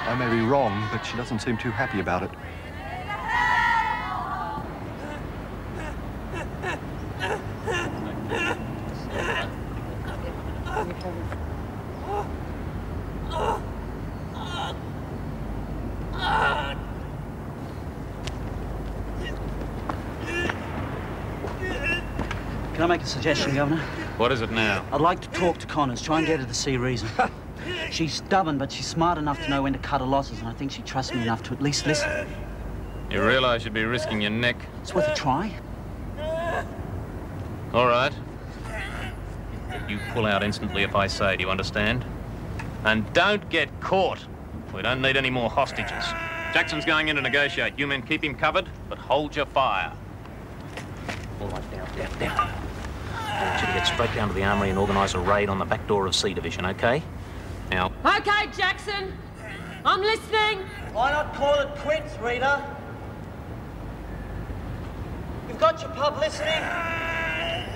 I may be wrong, but she doesn't seem too happy about it. Can I make a suggestion, Governor? What is it now? I'd like to talk to Connors, try and get her to see reason. She's stubborn, but she's smart enough to know when to cut her losses, and I think she trusts me enough to at least listen. You realise you'd be risking your neck? It's worth a try. All right. You pull out instantly if I say, do you understand? And don't get caught. We don't need any more hostages. Jackson's going in to negotiate. You men keep him covered, but hold your fire. All right, down. I want you to get straight down to the armory and organise a raid on the back door of C Division, OK? Now... OK, Jackson. I'm listening. Why not call it quits, Rita? You've got your publicity.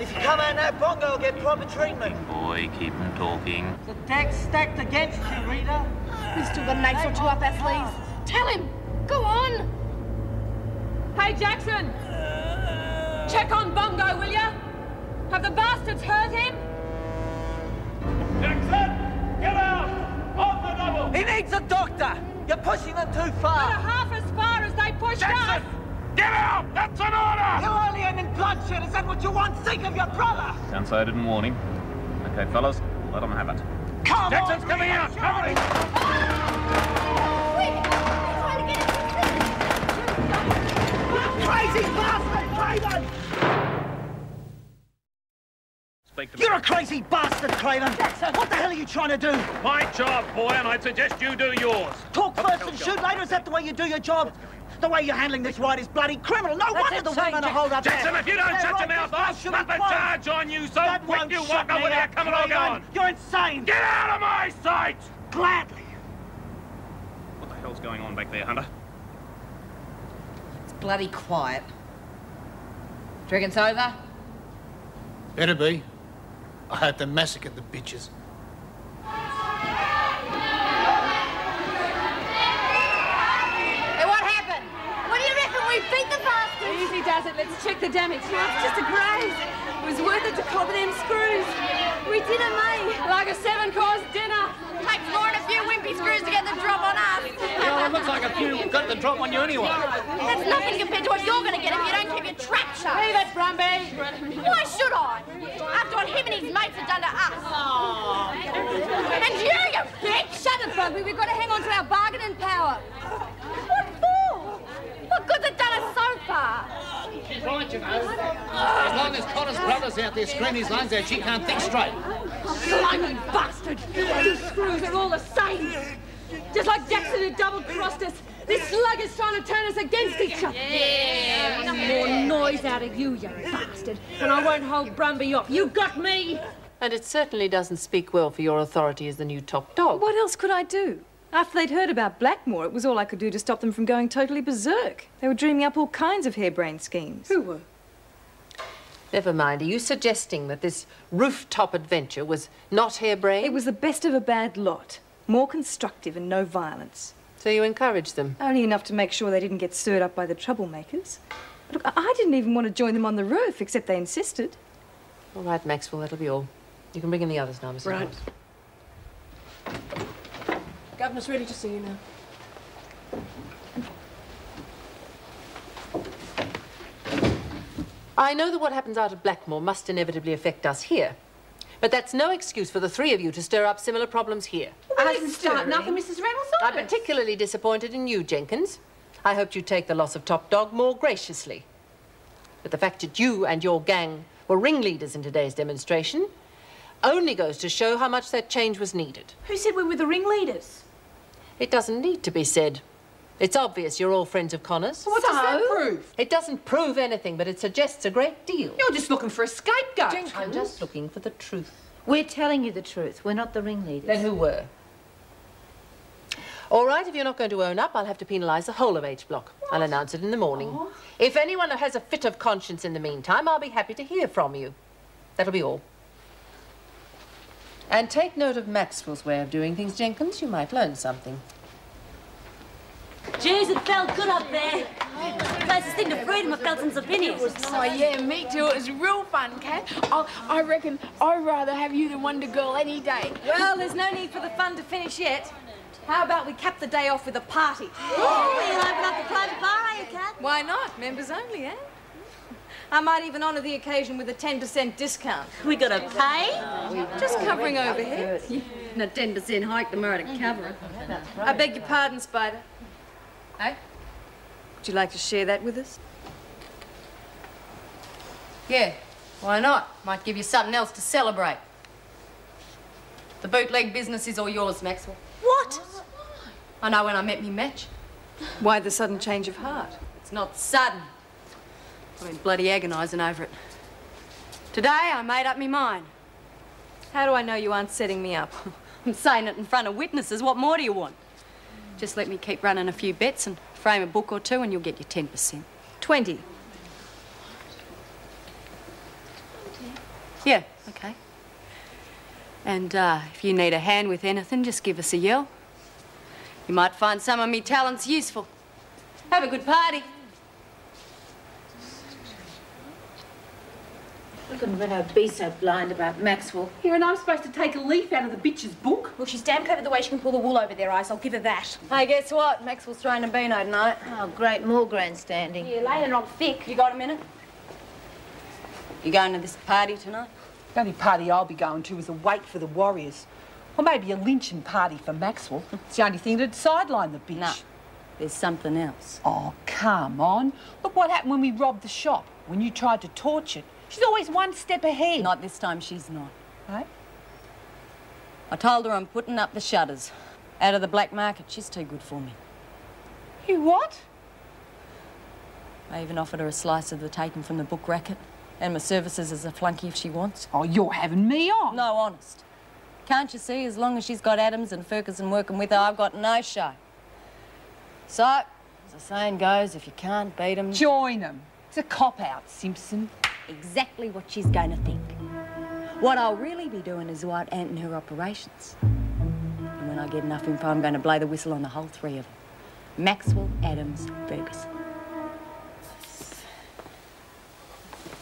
If you come out that bongo, you'll get proper treatment. Boy, keep him talking. The deck's stacked against you, Rita. We've still got an ace or two up our sleeves. Tell him. Go on. Hey, Jackson. Check on Bongo, will ya? Have the bastards hurt him? Jackson, get out! On the double! He needs a doctor! You're pushing them too far! Not half as far as they pushed Jackson! us! Get out! That's an order! You're only ending bloodshed! Is that what you want? Think of your brother! Can't say I didn't warn him. OK, fellas, let them have it. Come Jackson's on, coming Rita, out! Cover him! Crazy bastard, Craven! You're a crazy bastard, Craven! Jackson! What the hell are you trying to do? My job, boy, and I'd suggest you do yours. Talk first and shoot later? Is that the way you do your job? The way you're handling this ride is bloody criminal. No wonder the women are holed up Jackson, there. if you don't shut your mouth off, slap a charge on you so quick you won't know whether you're coming or going. You're insane. Get out of my sight! Gladly. What the hell's going on back there, Hunter? It's bloody quiet. Do you reckon it's over? Better be. I hope they massacred the bitches. Hey, what happened? What do you reckon? We beat the bastards? Easy does it. Let's check the damage. No, it's just a graze. It was worth it to cobble them screws. We did it, mate. Like a 7-course dinner. Takes more than a few wimpy screws to get the drop on us. Well, it looks like a few got the drop on you anyway. That's nothing compared to what you're going to get if you don't keep your trap shut. Leave it, Brumby. Why should I? After what him and his mates have done to us. Oh. And you bitch! Shut it, Brumby. We've got to hang on to our bargaining power. What for? What good's it done us so far? She's right, you know. As long as Connor's brother's out there screaming his lungs out, she can't think straight. Slimy bastard! These screws are all the same. Just like Jackson who double-crossed us. This slug is trying to turn us against each other. Yeah. More noise out of you, you bastard. And I won't hold Brumby off. You got me! And it certainly doesn't speak well for your authority as the new top dog. What else could I do? After they'd heard about Blackmore, it was all I could do to stop them from going totally berserk. They were dreaming up all kinds of harebrained schemes. Who were? Never mind. Are you suggesting that this rooftop adventure was not harebrained? It was the best of a bad lot. More constructive and no violence. So you encouraged them? Only enough to make sure they didn't get stirred up by the troublemakers. Look, I didn't even want to join them on the roof, except they insisted. All right, Maxwell, that'll be all. You can bring in the others now, Mrs. Right. Holmes. Governor's ready to see you now. I know that what happens out of Blackmore must inevitably affect us here. But that's no excuse for the three of you to stir up similar problems here. I didn't start nothing, Mrs. Reynolds. I'm particularly disappointed in you, Jenkins. I hoped you'd take the loss of Top Dog more graciously. But the fact that you and your gang were ringleaders in today's demonstration only goes to show how much that change was needed. Who said we were the ringleaders? It doesn't need to be said. It's obvious you're all friends of Connor's. What does that prove? It doesn't prove anything, but it suggests a great deal. You're just looking for a scapegoat. I'm just looking for the truth. We're telling you the truth. We're not the ringleaders. Then who were? All right, if you're not going to own up, I'll have to penalise the whole of H Block. What? I'll announce it in the morning. Oh. If anyone has a fit of conscience in the meantime, I'll be happy to hear from you. That'll be all. And take note of Maxwell's way of doing things, Jenkins. You might learn something. Jeez, it felt good up there. Closest thing to freedom I felt since I've been here. Oh, yeah, me too. It was real fun, Kat. I reckon I'd rather have you than Wonder Girl any day. Well, there's no need for the fun to finish yet. How about we cap the day off with a party? Oh, we'll open up a private bar, eh, Kat? Why not? Members only, eh? I might even honour the occasion with a 10% discount. We gotta pay? Just covering overhead. And a 10% hike tomorrow to cover it. I beg your pardon, Spider. Eh? Would you like to share that with us? Yeah, why not? Might give you something else to celebrate. The bootleg business is all yours, Maxwell. What? I know when I met me match. Why the sudden change of heart? It's not sudden. I've been bloody agonising over it. Today, I made up me mind. How do I know you aren't setting me up? I'm saying it in front of witnesses. What more do you want? Just let me keep running a few bets and frame a book or two and you'll get your 10%. 20. Yeah, okay. And if you need a hand with anything, just give us a yell. You might find some of me talents useful. Have a good party. I couldn't let her be so blind about Maxwell. Here, and I'm supposed to take a leaf out of the bitch's book? Well, she's damn clever the way she can pull the wool over their eyes. I'll give her that. Hey, guess what? Maxwell's throwing a beano tonight. Oh, great, more grandstanding. Yeah, laying it on thick. You got a minute? You going to this party tonight? The only party I'll be going to is a wake for the Warriors. Or maybe a lynching party for Maxwell. It's the only thing that'd sideline the bitch. No, there's something else. Oh, come on. Look what happened when we robbed the shop, when you tried to torch it. She's always one step ahead. Not this time, she's not. Right? I told her I'm putting up the shutters. Out of the black market, she's too good for me. You what? I even offered her a slice of the taken from the book racket. And my services as a flunky if she wants. Oh, you're having me on. No, honest. Can't you see, as long as she's got Adams and Ferguson working with her, I've got no show. So, as the saying goes, if you can't beat 'em... Join 'em. It's a cop-out, Simpson. Exactly what she's going to think. What I'll really be doing is white anting her operations. And when I get enough info, I'm going to blow the whistle on the whole three of them. Maxwell, Adams, Ferguson.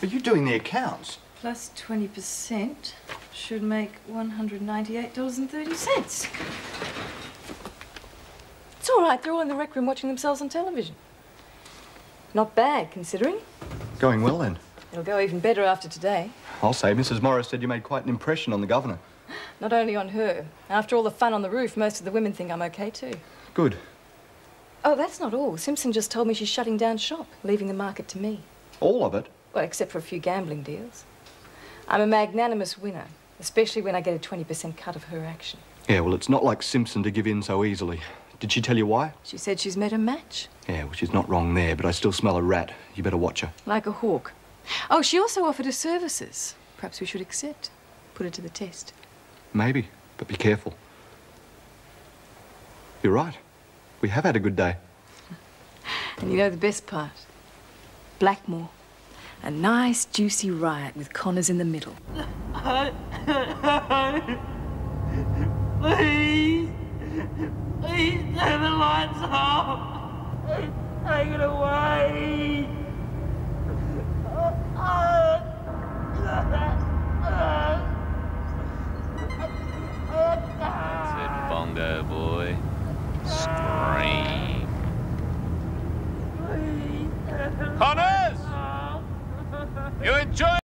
Are you doing the accounts? Plus 20% should make $198.30. It's all right. They're all in the rec room watching themselves on television. Not bad, considering. Going well, then. It'll go even better after today. I'll say Mrs. Morris said you made quite an impression on the governor. Not only on her. After all the fun on the roof, most of the women think I'm okay, too. Good. Oh, that's not all. Simpson just told me she's shutting down shop, leaving the market to me. All of it? Well, except for a few gambling deals. I'm a magnanimous winner, especially when I get a 20% cut of her action. Yeah, well, it's not like Simpson to give in so easily. Did she tell you why? She said she's met a match. Yeah, well, she's not wrong there, but I still smell a rat. You better watch her. Like a hawk. Oh, she also offered her services. Perhaps we should accept. Put her to the test. Maybe, but be careful. You're right. We have had a good day. And you know the best part? Blackmore. A nice, juicy riot with Connors in the middle. Please. Please turn the lights off. Take it away. That's it, Bongo boy. Scream. Connors! You enjoy